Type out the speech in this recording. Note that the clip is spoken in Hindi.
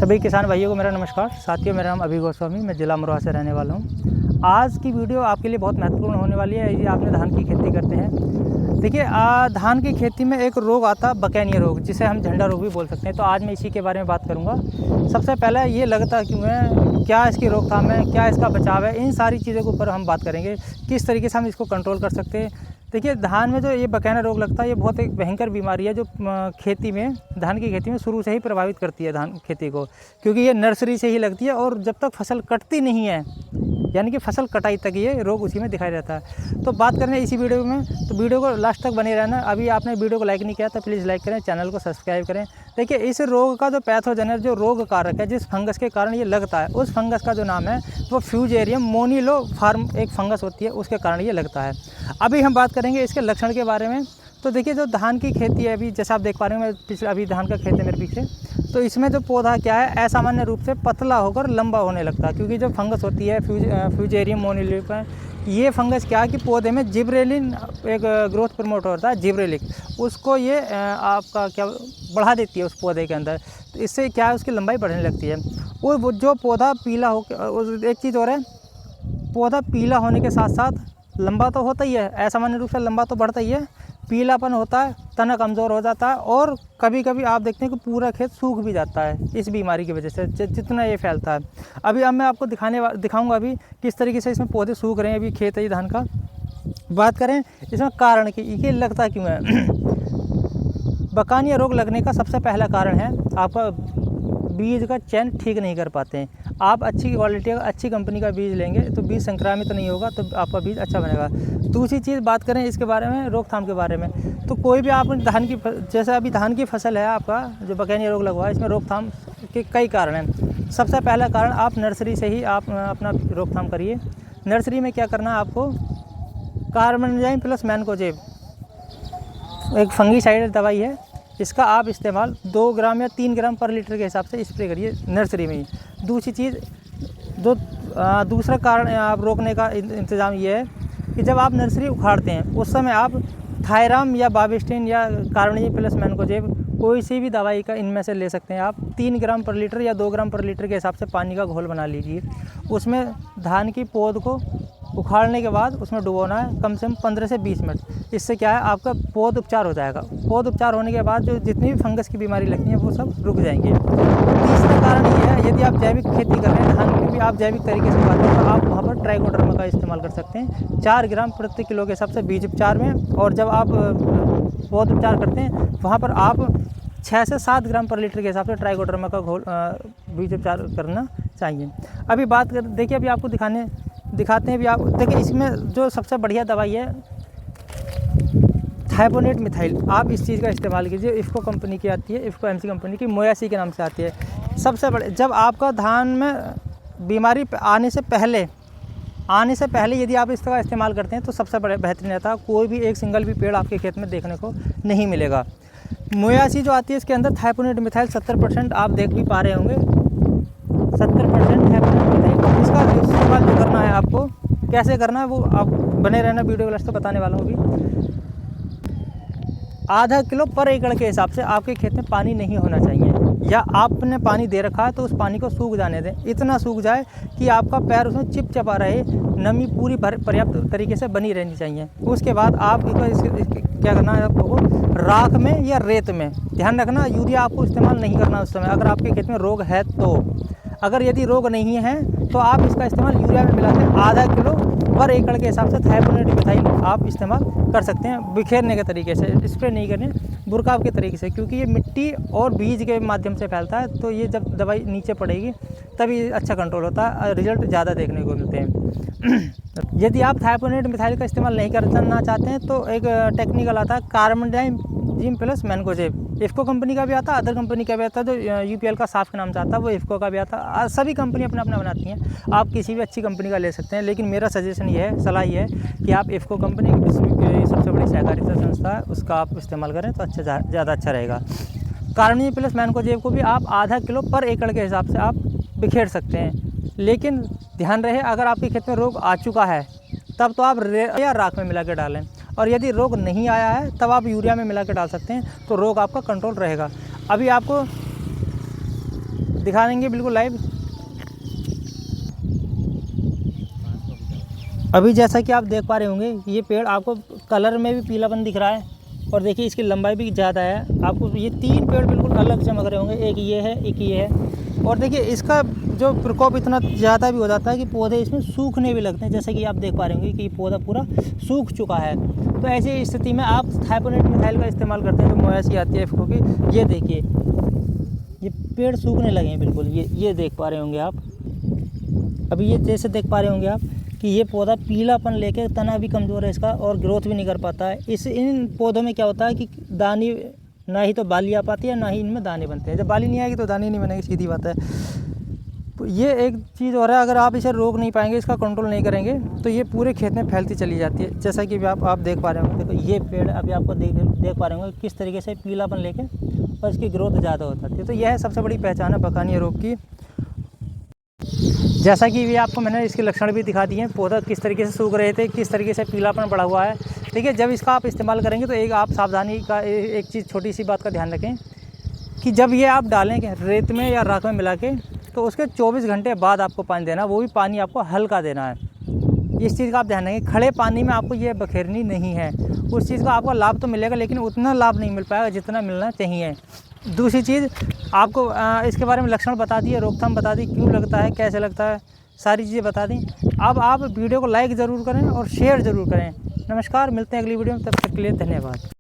सभी किसान भाइयों को मेरा नमस्कार। साथियों, मेरा नाम अभी गोस्वामी, मैं जिला अमरोहा से रहने वाला हूँ। आज की वीडियो आपके लिए बहुत महत्वपूर्ण होने वाली है यदि आपने धान की खेती करते हैं। देखिए, धान की खेती में एक रोग आता है बकैनिया रोग, जिसे हम झंडा रोग भी बोल सकते हैं। तो आज मैं इसी के बारे में बात करूँगा। सबसे पहले ये लगता क्यों है, क्या इसकी रोकथाम है, क्या इसका बचाव है, इन सारी चीज़ों के ऊपर हम बात करेंगे। किस तरीके से हम इसको कंट्रोल कर सकते हैं। देखिए, धान में जो ये बकैना रोग लगता है, ये बहुत एक भयंकर बीमारी है जो खेती में, धान की खेती में शुरू से ही प्रभावित करती है धान खेती को, क्योंकि ये नर्सरी से ही लगती है और जब तक फसल कटती नहीं है, यानी कि फसल कटाई तक ये रोग उसी में दिखाई देता है। तो बात करें इसी वीडियो में, तो वीडियो को लास्ट तक बने रहना। अभी आपने वीडियो को लाइक नहीं किया तो प्लीज़ लाइक करें, चैनल को सब्सक्राइब करें। देखिए, इस रोग का जो पैथोजन है, जो रोग कारक है, जिस फंगस के कारण ये लगता है, उस फंगस का जो नाम है वो फ्यूजेरियम मोनिलोफार्म एक फंगस होती है, उसके कारण ये लगता है। अभी हम बात करेंगे इसके लक्षण के बारे में। तो देखिए, जो धान की खेती है, अभी जैसा आप देख पा रहे हो, मैं पिछले अभी धान का खेत है मेरे पीछे, तो इसमें जो पौधा क्या है, असामान्य रूप से पतला होकर लंबा होने लगता है, क्योंकि जो फंगस होती है फ्यूजेरियम मोनिलोफार्म, ये फंगस क्या है कि पौधे में जिब्रेलिन एक ग्रोथ प्रमोटर होता है, जिब्रेलिक, उसको ये आपका क्या बढ़ा देती है उस पौधे के अंदर। तो इससे क्या है, उसकी लंबाई बढ़ने लगती है। वो जो पौधा पीला हो, एक चीज़ और है, पौधा पीला होने के साथ साथ लंबा तो होता ही है, असामान्य रूप से लंबा तो बढ़ता ही है, पीलापन होता है, तना कमज़ोर हो जाता है, और कभी कभी आप देखते हैं कि पूरा खेत सूख भी जाता है इस बीमारी की वजह से, जितना ये फैलता है। अब मैं आपको दिखाऊंगा अभी किस तरीके से इसमें पौधे सूख रहे हैं। अभी खेत है ये धान का। बात करें इसमें कारण की, ये लगता क्यों है। बकानिया रोग लगने का सबसे पहला कारण है आपका बीज का चयन ठीक नहीं कर पाते हैं। आप अच्छी क्वालिटी का, अच्छी कंपनी का बीज लेंगे तो बीज संक्रामित नहीं होगा, तो आपका बीज अच्छा बनेगा। दूसरी चीज़ बात करें इसके बारे में, रोकथाम के बारे में, तो कोई भी आप धान की, जैसे अभी धान की फसल है आपका, जो बकैनिया रोग लगा हुआ है, इसमें रोकथाम के कई कारण हैं। सबसे पहला कारण, आप नर्सरी से ही आप अपना रोकथाम करिए। नर्सरी में क्या करना है आपको, कार्बनडाजिम प्लस मैनकोजेब एक फंगीसाइड दवाई है, इसका आप इस्तेमाल 2 ग्राम या 3 ग्राम पर लीटर के हिसाब से स्प्रे करिए नर्सरी में ही। दूसरी चीज़, दूसरा कारण आप रोकने का इंतज़ाम ये है कि जब आप नर्सरी उखाड़ते हैं उस समय आप थायराम या बाविस्टिन या कार्बनडाजिम प्लस मैनकोजेब कोई सी भी दवाई का इनमें से ले सकते हैं आप। 3 ग्राम पर लीटर या 2 ग्राम पर लीटर के हिसाब से पानी का घोल बना लीजिए। उसमें धान की पौध को उखाड़ने के बाद उसमें डुबोना है कम से कम 15 से 20 मिनट। इससे क्या है, आपका पौध उपचार हो जाएगा। पौध उपचार होने के बाद जो जितनी भी फंगस की बीमारी लगती है वो सब रुक जाएंगी। तीसरा कारण ये है, यदि आप जैविक खेती कर रहे हैं, धान की भी आप जैविक तरीके से उगाते हैं, तो आप वहाँ पर ट्राइकोडर्मा का इस्तेमाल कर सकते हैं 4 ग्राम प्रति किलो के हिसाब से बीज उपचार में। और जब आप पौध उपचार करते हैं वहाँ पर आप 6 से 7 ग्राम पर लीटर के हिसाब से ट्राइकोडर्मा का घोल बीज उपचार करना चाहिए। अभी बात कर, देखिए अभी आपको दिखाते हैं। भी आप देखिए, इसमें जो सबसे बढ़िया दवाई है थाइपोनेट मिथाइल, आप इस चीज़ का इस्तेमाल कीजिए। इफ़को कंपनी की आती है, इफ़को एमसी कंपनी की, मोयासी के नाम से आती है। सबसे बड़े, जब आपका धान में बीमारी आने से पहले यदि आप इसका इस्तेमाल करते हैं तो सबसे बड़े बेहतरीन रहता है। कोई भी एक सिंगल भी पेड़ आपके खेत में देखने को नहीं मिलेगा। मोयासी जो आती है, इसके अंदर थाइपोनेट मिथाइल 70% आप देख भी पा रहे होंगे, 70% थाइपोनेट मिथाइल। इसका इस्तेमाल जो करना है आपको, कैसे करना है वो आप बने रहना, वीडियो को लास्ट तक बताने वाला हूँ। अभी आधा किलो पर एकड़ के हिसाब से आपके खेत में पानी नहीं होना चाहिए, या आपने पानी दे रखा है तो उस पानी को सूख जाने दें। इतना सूख जाए कि आपका पैर उसमें चिपचिपा रहे, नमी पूरी पर्याप्त तरीके से बनी रहनी चाहिए। उसके बाद आप क्या करना है आपको, राख में या रेत में, ध्यान रखना यूरिया आपको इस्तेमाल नहीं करना उस समय, अगर आपके खेत में रोग है तो। अगर यदि रोग नहीं है तो आप इसका इस्तेमाल यूरिया में मिलाते हैं। आधा किलो पर एकड़ के हिसाब से थाइपोनेट मिथाइल आप इस्तेमाल कर सकते हैं, बिखेरने के तरीके से, स्प्रे नहीं करने, बुरकाव के तरीके से, क्योंकि ये मिट्टी और बीज के माध्यम से फैलता है। तो ये जब दवाई नीचे पड़ेगी तभी अच्छा कंट्रोल होता है, रिजल्ट ज़्यादा देखने को मिलते हैं। यदि आप थाइपोनेट मिथाइल का इस्तेमाल नहीं करना चाहते हैं तो एक टेक्निकल आता है, carbendazim plus mancozeb. IFFCO company का भी आता है, अदर कंपनी का भी आता है, जो यूपीएल का साफ के नाम से आता है, वो इफ़को का भी आता है। सभी कंपनी अपना अपना बनाती हैं, आप किसी भी अच्छी कंपनी का ले सकते हैं। लेकिन मेरा सजेशन ये है, सलाह ये है कि आप इफ़को कंपनी की सबसे बड़ी सहकारिता संस्था है, उसका आप इस्तेमाल करें तो ज़्यादा अच्छा रहेगा। कार्बनडाजिम प्लस मैनकोजेब को भी आप आधा किलो पर एकड़ के हिसाब से आप बिखेर सकते हैं। लेकिन ध्यान रहे, अगर आपके खेत में रोग आ चुका है तब तो आप या राख में मिला के डालें, और यदि रोग नहीं आया है तब आप यूरिया में मिला के डाल सकते हैं, तो रोग आपका कंट्रोल रहेगा। अभी आपको दिखा देंगे बिल्कुल लाइव। अभी जैसा कि आप देख पा रहे होंगे, ये पेड़ आपको कलर में भी पीलापन दिख रहा है और देखिए इसकी लंबाई भी ज़्यादा है। आपको ये 3 पेड़ बिल्कुल अलग चमक रहे होंगे, एक ये है, एक ये है। और देखिए इसका जो प्रकोप इतना ज़्यादा भी हो जाता है कि पौधे इसमें सूखने भी लगते हैं, जैसे कि आप देख पा रहे होंगे कि पौधा पूरा सूख चुका है। तो ऐसी स्थिति में आप थाइपोनेट मिथाइल का इस्तेमाल करते हैं, जो मोयासी आती है फूलों की। ये देखिए ये पेड़ सूखने लगे हैं बिल्कुल, ये देख पा रहे होंगे आप। अभी ये जैसे देख पा रहे होंगे आप कि ये पौधा पीलापन लेके, तना भी कमज़ोर है इसका और ग्रोथ भी नहीं कर पाता है। इन पौधों में क्या होता है कि दानी, ना ही तो बाली आ पाती है, ना ही इनमें दाने बनते हैं। जब बाली नहीं आएगी तो दाने नहीं बनेंगे, सीधी बात है। तो ये एक चीज़ और है, अगर आप इसे रोक नहीं पाएंगे, इसका कंट्रोल नहीं करेंगे, तो ये पूरे खेत में फैलती चली जाती है। जैसा कि आप देख पा रहे होंगे, देखो ये पेड़ अभी आपको देख पा रहे होंगे किस तरीके से पीलापन लेके और इसकी ग्रोथ ज़्यादा हो जाती है। तो यह है सबसे बड़ी पहचान है बकानिया रोग की। जैसा कि भी आपको मैंने इसके लक्षण भी दिखा दिए हैं, पौधा किस तरीके से सूख रहे थे, किस तरीके से पीलापन बढ़ा हुआ है। ठीक है, जब इसका आप इस्तेमाल करेंगे तो एक आप सावधानी का एक चीज़, छोटी सी बात का ध्यान रखें कि जब ये आप डालेंगे रेत में या राख में मिला के, तो उसके 24 घंटे बाद आपको पानी देना, वो भी पानी आपको हल्का देना है। इस चीज़ का आप ध्यान रखें, खड़े पानी में आपको ये बखेरनी नहीं है। उस चीज़ का आपको लाभ तो मिलेगा, लेकिन उतना लाभ नहीं मिल पाएगा जितना मिलना चाहिए। दूसरी चीज़, आपको इसके बारे में लक्षण बता दिए, रोकथाम बता दी, क्यों लगता है, कैसे लगता है, सारी चीज़ें बता दी। अब आप वीडियो को लाइक ज़रूर करें और शेयर ज़रूर करें। नमस्कार, मिलते हैं अगली वीडियो में, तब तक के लिए धन्यवाद।